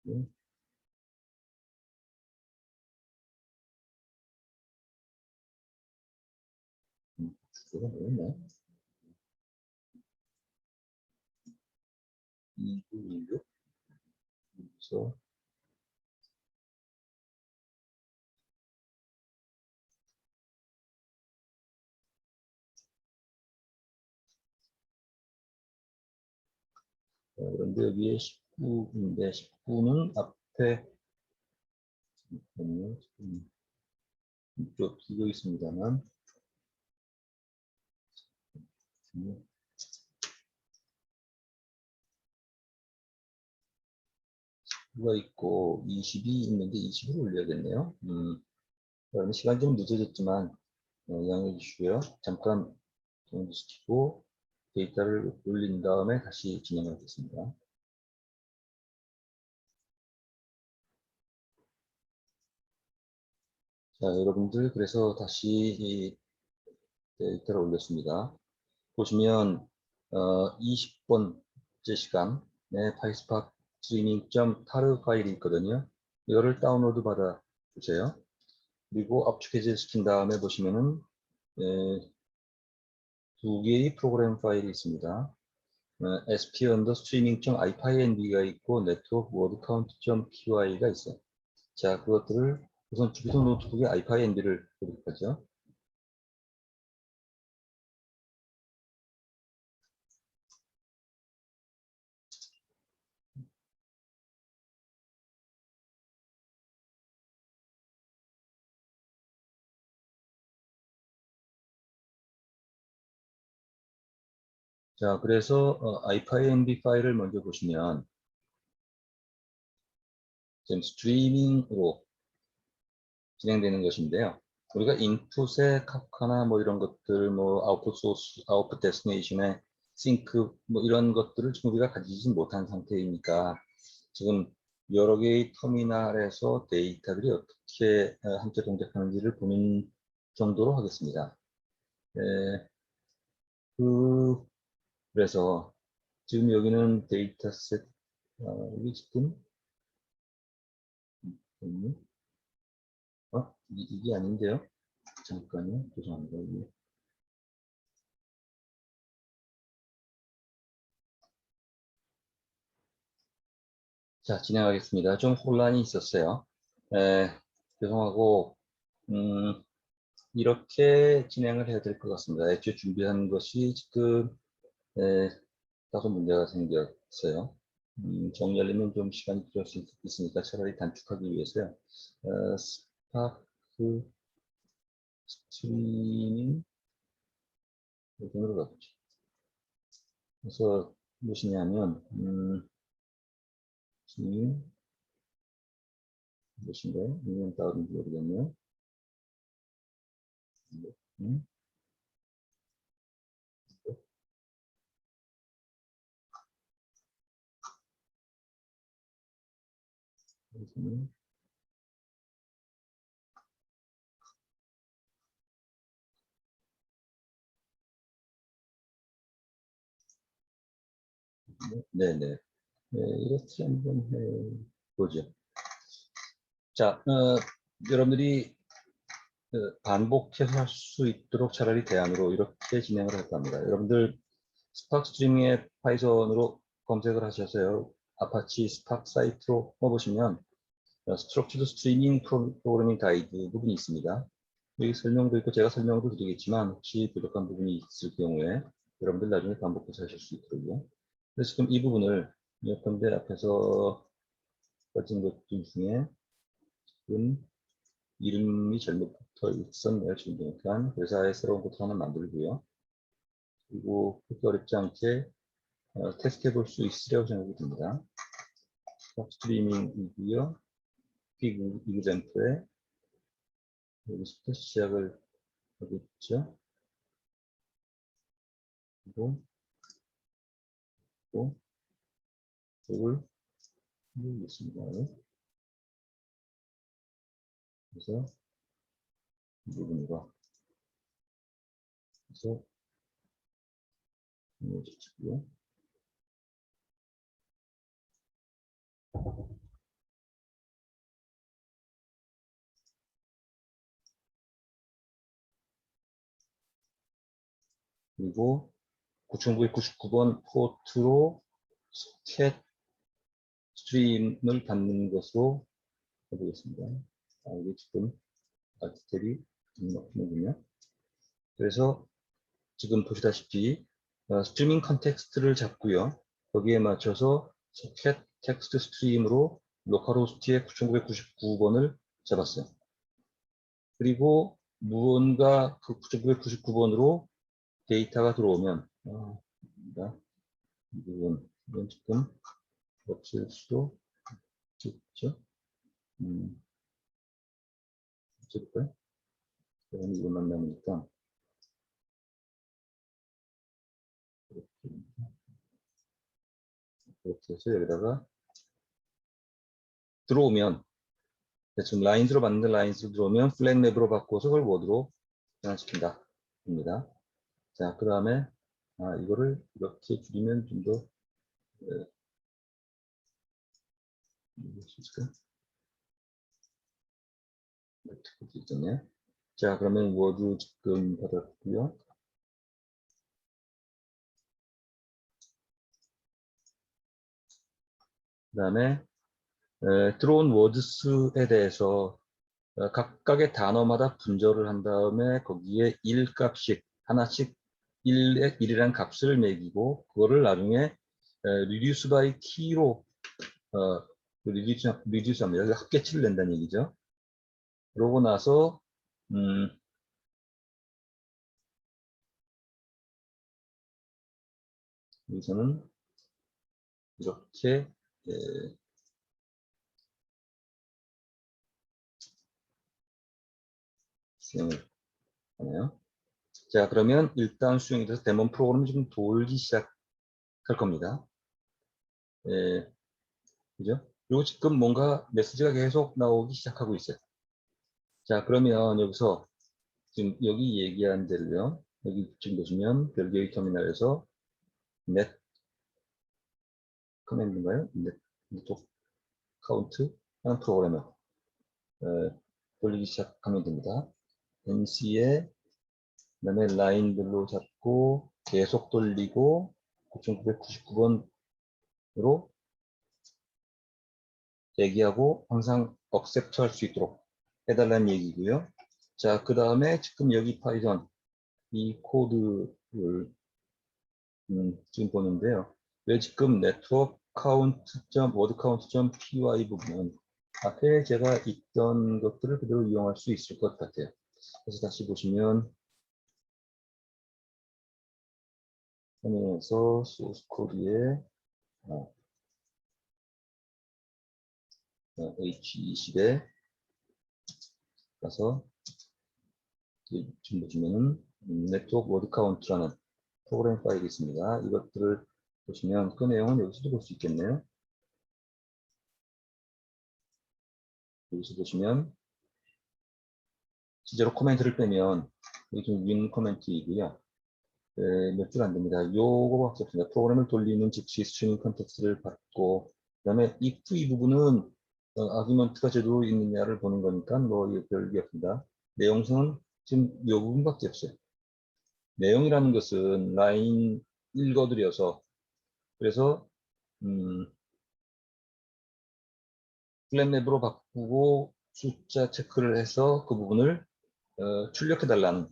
네. 주소가 뭐였나? 2916 그래서 그런데 여기에 19인데 19는 앞에 좀 비고 있습니다만 가 있고 20이 있는데 20을 올려야겠네요. 그러면 시간이 좀 늦어졌지만 양해해 주시고요. 잠깐 정지시키고 데이터를 올린 다음에 다시 진행하겠습니다. 자, 여러분들 그래서 다시 이 데이터를 올렸습니다. 보시면 20번째 시간에 파이스팍 스트리밍.tar 파일이 있거든요. 이거를 다운로드 받아 주세요. 그리고 압축해제 시킨 다음에 보시면은 두 개의 프로그램 파일이 있습니다. sp_streaming.ipynb가 있고 network word count.py가 있어요. 자, 그것들을 우선 주기소 노트북에 ipynb를 보도록하죠. 자, 그래서 ipynb 파일을 먼저 보시면 지금 스트리밍으로 진행되는 것인데요. 우리가 인풋에 카카나 뭐 이런 것들, 뭐 아웃풋 소스, 아웃풋 데스티네이션에 싱크 뭐 이런 것들을 지금 우리가 가지지 못한 상태이니까 지금 여러 개의 터미널에서 데이터들이 어떻게 함께 동작하는지를 보는 정도로 하겠습니다. 그래서 지금 여기는 데이터셋, 여기 지금 이게 아닌데요. 잠깐요. 죄송합니다. 자, 진행하겠습니다. 좀 혼란이 있었어요. 죄송하고, 이렇게 진행을 해야 될 것 같습니다. 애초에 준비한 것이 지금, 다소 문제가 생겼어요. 정리하려면 좀 시간이 필요할 수 있으니까 차라리 단축하기 위해서요. 스파크 스트리밍, 어디로 갔지? 그래서 무엇이냐면, 스트리밍, 무엇인가요? 이건 다운인지 모르겠네요. 음, 네네. 네, 이렇게 한번 해보죠. 자, 여러분들이 반복해서 할 수 있도록 차라리 대안으로 이렇게 진행을 할 겁니다. 여러분들 스팍 스트리밍의 파이썬으로 검색을 하셔서요. 아파치 스팍 사이트로 뽑으시면 스트럭처드 스트리밍 프로그래밍 가이드 부분이 있습니다. 여기 설명도 있고 제가 설명도 드리겠지만 혹시 부족한 부분이 있을 경우에 여러분들 나중에 반복해서 하실 수 있도록요. 그래서 지금 이 부분을 예컨대 앞에서 가진 것들 중에 지금 이름이 잘못 붙어 있었네요. 지금 보니까 회사에 새로운 것도 하나 만들고요. 그리고 그렇게 어렵지 않게 테스트해 볼 수 있으리라고 생각이 듭니다. 스트리밍이고요. 퀵 이그젠플에 여기서부터 시작을 하겠죠. 그리고 또 이걸 누르겠습니다. 그래서 이 부분으로 해서 눌러주시고요. 그리고 9999번 포트로 소켓 스트림을 받는 것으로 해보겠습니다. 이게 지금 아티텔이 넣히는군요. 그래서 지금 보시다시피 스트리밍 컨텍스트를 잡고요. 거기에 맞춰서 소켓 텍스트 스트림으로 로컬호스트의 9999번을 잡았어요. 그리고 무언가 그 9999번으로 데이터가 들어오면 이건 지금 없앨 수도 있죠. 없앨까요? 이것만 남으니까 이렇게 해서 여기다가 들어오면 지금 라인스로 만든 라인스로 들어오면 플랫맵으로 바꿔서 그걸 워드로 변환시킨다 입니다. 자, 그 다음에 이거를 이렇게 줄이면 좀더 있겠네. 자, 그러면 워드 지금 받았고요. 그 다음에 들어온 워드스에 대해서 각각의 단어마다 분절을 한 다음에 거기에 1값씩 하나씩 1이라는 값을 매기고 그거를 나중에 reduce by key로 reduce 합니다. 합계치를 낸다는 얘기죠. 그러고 나서 여기서는 이렇게 수행을 하네요. 자, 그러면 일단 수행이 돼서 데몬 프로그램이 지금 돌기 시작할 겁니다. 그죠? 그리고 지금 뭔가 메시지가 계속 나오기 시작하고 있어요. 자, 그러면 여기서 지금 여기 얘기한 대로요. 여기 지금 보시면 별개의 터미널에서 net 커맨드인가요? net 카운트 하는 프로그램을 돌리기 시작하면 됩니다. NC에 그다음에 라인별로 잡고 계속 돌리고 9999번으로 대기하고 항상 억셉트 할 수 있도록 해달라는 얘기고요. 자, 그 다음에 지금 여기 파이썬 이 코드를 지금 보는데요. 왜 지금 네트워크 워드 카운트.py 부분은 앞에 제가 있던 것들을 그대로 이용할 수 있을 것 같아요. 그래서 다시 보시면 화면에서 소스 코드에 H20에 가서 지금 보시면은 네트워크 워드 카운트라는 프로그램 파일이 있습니다. 이것들을 보시면 그 내용은 여기서도 볼 수 있겠네요. 여기서 보시면 실제로 코멘트를 빼면 여기 지금 윈 코멘트이고요. 몇 줄 안 됩니다. 요거밖에 없습니다. 프로그램을 돌리는 즉시 스트리밍 컨텍스트를 받고 그다음에 if 이 부분은 아규먼트가 제대로 있느냐를 보는 거니까 뭐 별게 없습니다. 내용성은 지금 요 부분밖에 없어요. 내용이라는 것은 라인 읽어드려서 그래서 플랫맵으로 바꾸고 숫자 체크를 해서 그 부분을 출력해달라는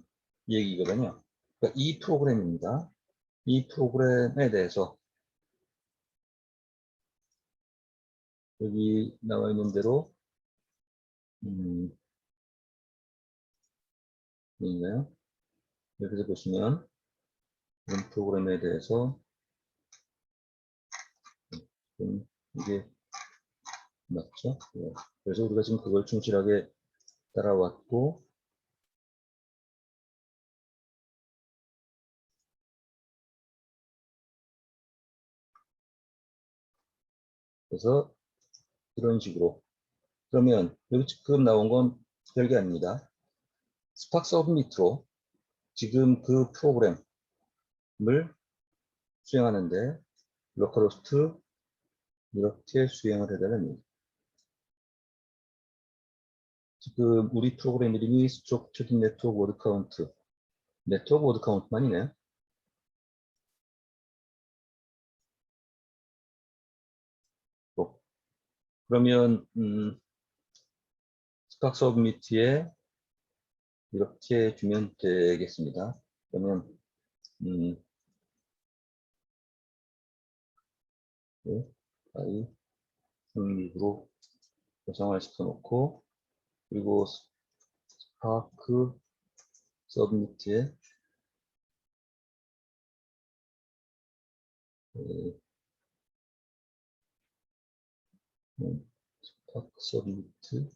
얘기거든요. 그러니까 이 프로그램입니다. 이 프로그램에 대해서 여기 나와 있는 대로 있나요? 여기서 보시면 이런 프로그램에 대해서 이게 맞죠? 네. 그래서 우리가 지금 그걸 충실하게 따라왔고 그래서 이런 식으로 그러면 여기 지금 나온 건 별게 아닙니다. 스팍 서브미트로 지금 그 프로그램을 수행하는데 로컬호스트 이렇게 수행을 해달라는 얘기. 지금 우리 프로그램 이름이 스트럭처드 네트워크 워드 카운트 네트워크 워드 카운트만이네요. 그러면 스팍 서브미트에 이렇게 주면 되겠습니다. 그러면 파일 16으로 정화시켜 놓고, 그리고 스파크 서브미트에 스파크 서브미트,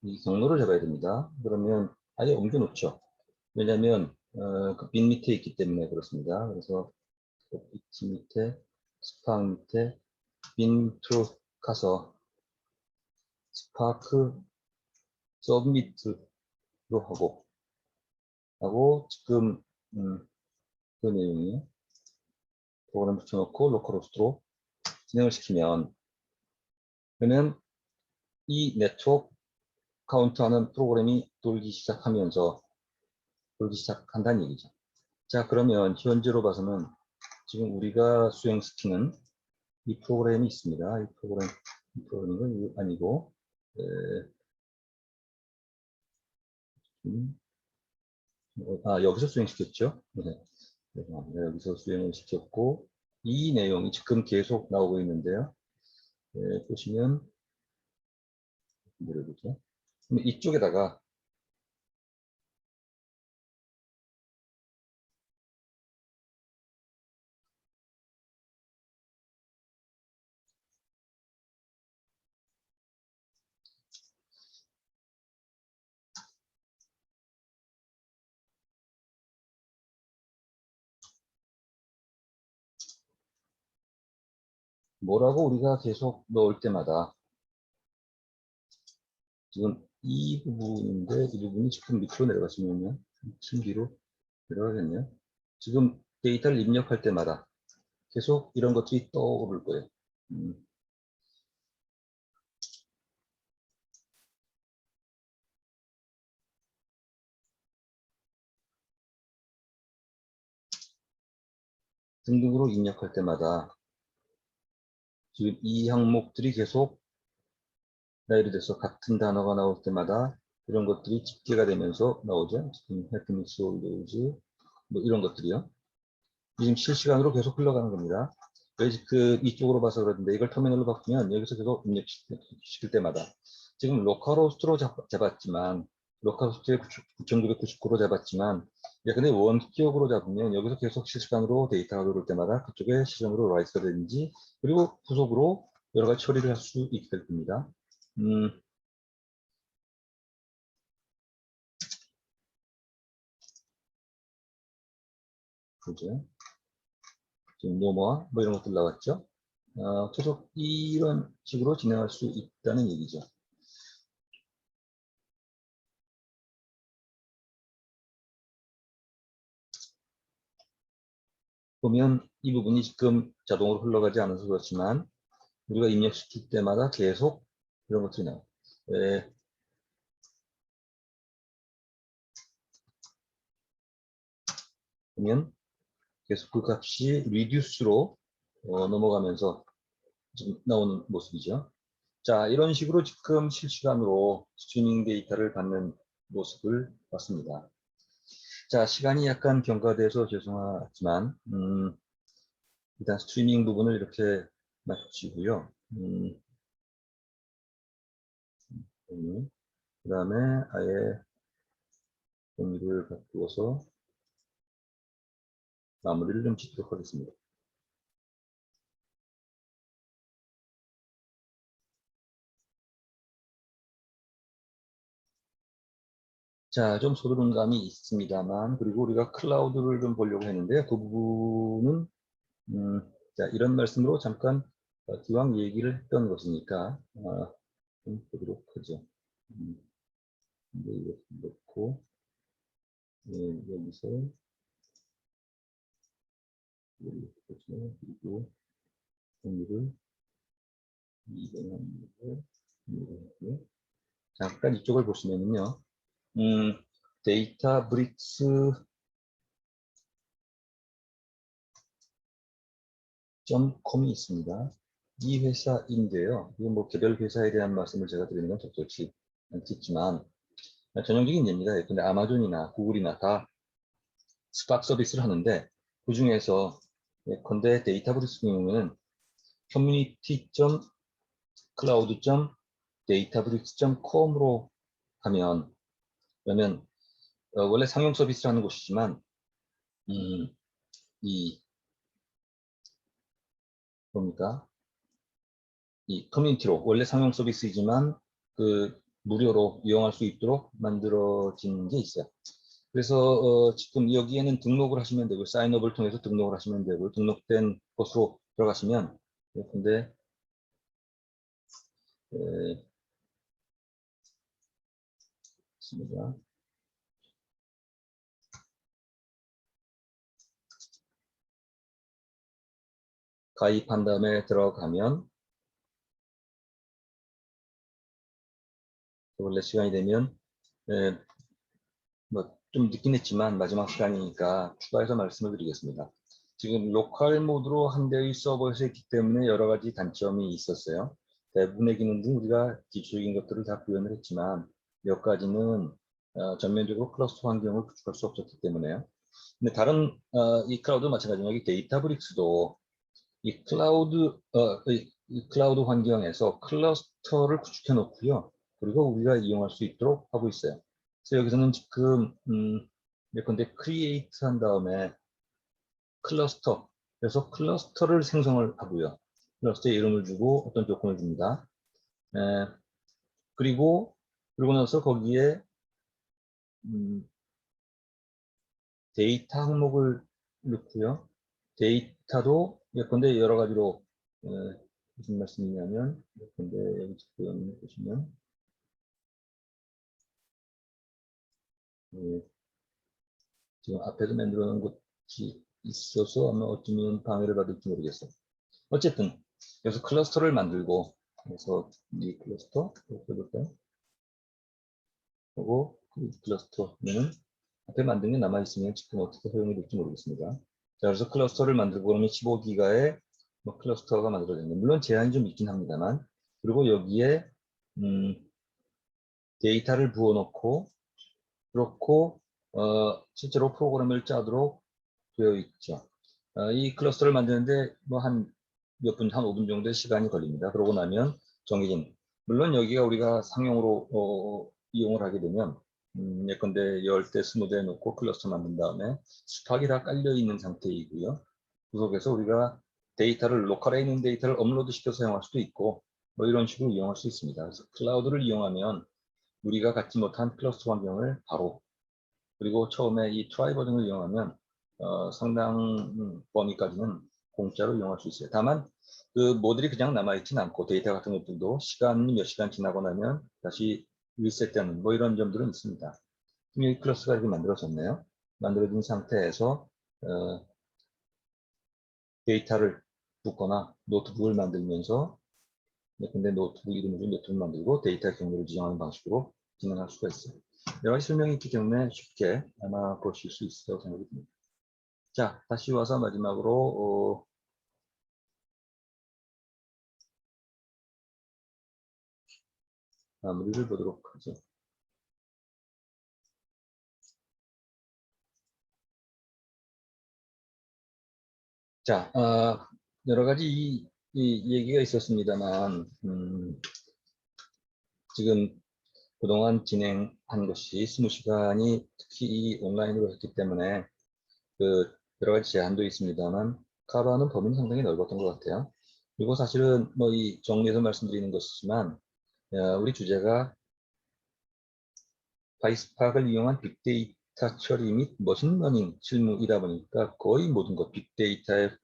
이 경로를 잡아야 됩니다. 그러면 아예 옮겨놓죠. 왜냐하면 그빈 밑에 있기 때문에 그렇습니다. 그래서 비트 밑에, 스파크 밑에 빈 밑으로 가서 스파크 서브미트로 하고 지금 그 내용이 프로그램 붙여놓고 로컬호스트로 진행을 시키면, 그러면 이 네트워크 카운트하는 프로그램이 돌기 시작한다는 얘기죠. 자, 그러면 현재로 봐서는 지금 우리가 수행시키는 이 프로그램이 있습니다. 이 프로그램은 아니고, 여기서 수행시켰죠. 네. 죄송합니다. 여기서 수행을 시켰고, 이 내용이 지금 계속 나오고 있는데요. 보시면, 뭐라고죠? 이쪽에다가 뭐라고 우리가 계속 넣을 때마다, 지금 이 부분인데 이 부분이 지금 밑으로 내려가시면요. 침 뒤로 내려가겠네요. 지금 데이터를 입력할 때마다 계속 이런 것들이 떠오를 거예요. 등등으로 입력할 때마다 지금 이 항목들이 계속, 예를 들어서 같은 단어가 나올 때마다 이런 것들이 집계가 되면서 나오죠. 지금 해피니스 올드즈 뭐 이런 것들이요. 지금 실시간으로 계속 흘러가는 겁니다. 이쪽으로 봐서 그러는데, 이걸 터미널로 바꾸면 여기서 계속 입력시킬 때마다 지금 로컬호스트로 잡았지만, 로컬호스트에 9999로 잡았지만, 근데 원기억으로 잡으면 여기서 계속 실시간으로 데이터가 들어올 때마다 그쪽에 실시간으로 라이트가 되는지, 그리고 후속으로 여러 가지 처리를 할 수 있게 될 겁니다. 그죠? 지금 노모와 뭐 이런 것들 나왔죠? 계속 이런 식으로 진행할 수 있다는 얘기죠. 보면 이 부분이 지금 자동으로 흘러가지 않아서 그렇지만, 우리가 입력시킬 때마다 계속 이런 것들이 나와요. 보면 계속 그 값이 reduce로 넘어가면서 지금 나오는 모습이죠. 자, 이런 식으로 지금 실시간으로 스트리밍 데이터를 받는 모습을 봤습니다. 자, 시간이 약간 경과돼서 죄송하지만 일단 스트리밍 부분을 이렇게 마치고요. 그 다음에 아예 종이를 바꾸어서 마무리를 좀 짓도록 하겠습니다. 자, 좀 소르는 감이 있습니다만, 그리고 우리가 클라우드를 좀 보려고 했는데요. 그 부분은 자, 이런 말씀으로 잠깐 기왕 얘기를 했던 것이니까 좀 보도록 하죠. 이렇게 넣고, 여기서 이렇게 보죠. 그리고 종이를 이동합니다. 잠깐 이쪽을 보시면요. 데이터 브릭스 .com이 있습니다. 이 회사인데요. 이건 뭐 개별 회사에 대한 말씀을 제가 드리는 건 적절치 않겠지만, 전형적인 예입니다. 근데 아마존이나 구글이나 다 스팍 서비스를 하는데, 그 중에서 예컨대 데이터브릭스 경우에는 community.cloud.databricks.com으로 하면 그러면 원래 상용 서비스라는 곳이지만 이 뭡니까? 이 커뮤니티로 원래 상용 서비스이지만 그 무료로 이용할 수 있도록 만들어진 게 있어요. 그래서 지금 여기에는 등록을 하시면 되고 사인업을 통해서 등록을 하시면 되고 등록된 곳으로 들어가시면 근데 있습니다. 가입한 다음에 들어가면 원래 시간이 되면 뭐 좀 늦긴 했지만 마지막 시간이니까 추가해서 말씀을 드리겠습니다. 지금 로컬 모드로 한 대의 서버에서 했기 때문에 여러 가지 단점이 있었어요. 대부분의 기능들은 우리가 기초적인 것들을 다 구현을 했지만 몇 가지는 전면적으로 클러스터 환경을 구축할 수 없었기 때문에요. 근데 다른 이 클라우드 마찬가지로 여기 데이터브릭스도 이 클라우드 환경에서 클러스터를 구축해 놓고요. 그리고 우리가 이용할 수 있도록 하고 있어요. 그래서 여기서는 지금 예컨대 크리에이트 한 다음에 클러스터 그래서 클러스터를 생성을 하고요. 클러스터에 이름을 주고 어떤 조건을 줍니다. 그리고 나서 거기에 데이터 항목을 넣고요. 데이터도 예컨대 여러 가지로 무슨 말씀이냐면 예컨대 여기 지금 보시면 지금 앞에서 만들어 놓은 것이 있어서 아마 어쩌면 방해를 받을지 모르겠어요. 어쨌든 여기서 클러스터를 만들고 그래서 이 클러스터 이렇게 볼까요? 하고 클러스터는 앞에 만든 게 남아있으면 지금 어떻게 사용이 될지 모르겠습니다. 자, 그래서 클러스터를 만들고 그러면 15기가의 뭐 클러스터가 만들어졌네요. 물론 제한이 좀 있긴 합니다만 그리고 여기에 데이터를 부어놓고 그렇고 실제로 프로그램을 짜도록 되어 있죠. 이 클러스터를 만드는데 뭐 한 몇 분, 한 5분 정도의 시간이 걸립니다. 그러고 나면 정해진 물론 여기가 우리가 상용으로 이용을 하게 되면 예컨대 10대, 20대 놓고 클러스터 만든 다음에 스팍이 다 깔려 있는 상태이고요. 그 속에서 우리가 데이터를 로컬에 있는 데이터를 업로드 시켜 사용할 수도 있고 뭐 이런 식으로 이용할 수 있습니다. 그래서 클라우드를 이용하면 우리가 갖지 못한 클러스터 환경을 바로 그리고 처음에 이 트라이 버전을 이용하면 상당 범위까지는 공짜로 이용할 수 있어요. 다만 그 모듈이 그냥 남아있지는 않고 데이터 같은 것들도 시간이 몇 시간 지나고 나면 다시 리셋되는 뭐 이런 점들은 있습니다. 이 클래스가 이렇게 만들어졌네요. 만들어진 상태에서 데이터를 붓거나 노트북을 만들면서 근데 노트북 이름을 노트북을 만들고 데이터 경로를 지정하는 방식으로 진행할 수가 있어요. 여러 가지 설명이 있기 때문에 쉽게 아마 보실 수 있을 생각이 듭니다. 자, 다시 와서 마지막으로 마무리를 보도록 하죠. 자, 여러 가지 이 얘기가 있었습니다만 지금 그동안 진행한 것이 20시간이 특히 이 온라인으로 했기 때문에 그 여러 가지 제한도 있습니다만 커버하는 범위는 상당히 넓었던 것 같아요. 그리고 사실은 뭐 이 정리해서 말씀드리는 것이지만 우리 주제가 바이스팍을 이용한 빅데이터 처리 및 머신러닝 실무이다 보니까 거의 모든 것 빅데이터의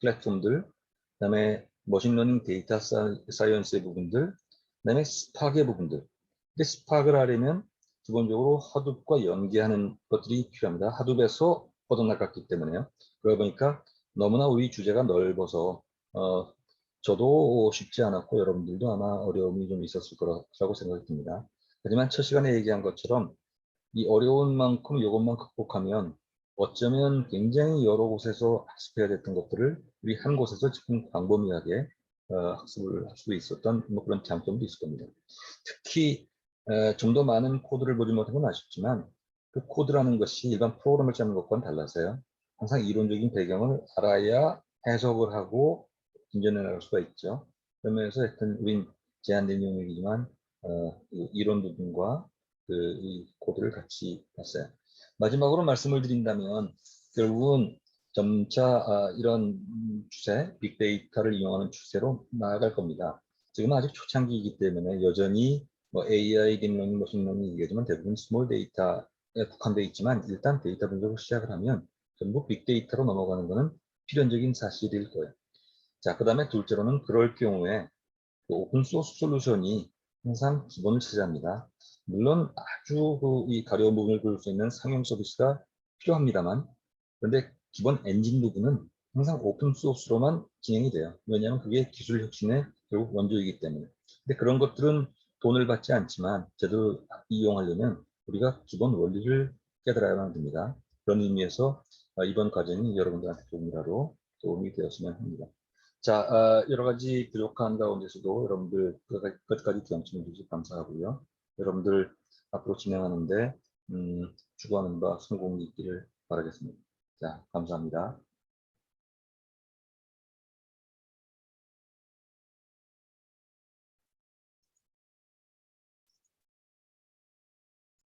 플랫폼들, 그다음에 머신러닝 데이터 사이언스의 부분들, 그다음에 스팍의 부분들. 근데 스팍을 하려면 기본적으로 하둡과 연계하는 것들이 필요합니다. 하둡에서 뻗어나갔기 때문에요. 그러다 보니까 너무나 우리 주제가 넓어서 저도 쉽지 않았고 여러분들도 아마 어려움이 좀 있었을 거라고 생각이 듭니다. 하지만 첫 시간에 얘기한 것처럼 이 어려운 만큼 이것만 극복하면 어쩌면 굉장히 여러 곳에서 학습해야 됐던 것들을 우리 한 곳에서 지금 광범위하게 학습을 할 수 있었던 뭐 그런 장점도 있을 겁니다. 특히 좀 더 많은 코드를 보지 못한 건 아쉽지만 그 코드라는 것이 일반 프로그램을 짜는 것과는 달라서요. 항상 이론적인 배경을 알아야 해석을 하고 진전해 나갈 수가 있죠. 그러면서 하여튼 우린 제한된 영역이지만 이 이론 부분과 이 코드를 같이 봤어요. 마지막으로 말씀을 드린다면 결국은 점차 이런 추세, 빅데이터를 이용하는 추세로 나아갈 겁니다. 지금 아직 초창기이기 때문에 여전히 뭐 AI, 딥러닝, 머신러닝 얘기하지만 대부분 스몰 데이터에 국한되어 있지만 일단 데이터 분석을 시작을 하면 전부 빅데이터로 넘어가는 것은 필연적인 사실일 거예요. 자, 그 다음에 둘째로는 그럴 경우에 그 오픈소스 솔루션이 항상 기본을 차지합니다. 물론 아주 이 가려운 부분을 그릴 수 있는 상용 서비스가 필요합니다만, 그런데 기본 엔진 부분은 항상 오픈소스로만 진행이 돼요. 왜냐하면 그게 기술 혁신의 결국 원조이기 때문에. 근데 그런 것들은 돈을 받지 않지만 제대로 이용하려면 우리가 기본 원리를 깨달아야만 됩니다. 그런 의미에서 이번 과정이 여러분들한테 조금이라도 도움이 되었으면 합니다. 자, 여러 가지 부족한 가운데서도 여러분들 끝까지 경청해 주셔서 감사하고요. 여러분들 앞으로 진행하는데 추구하는 바 성공이 있기를 바라겠습니다. 자, 감사합니다.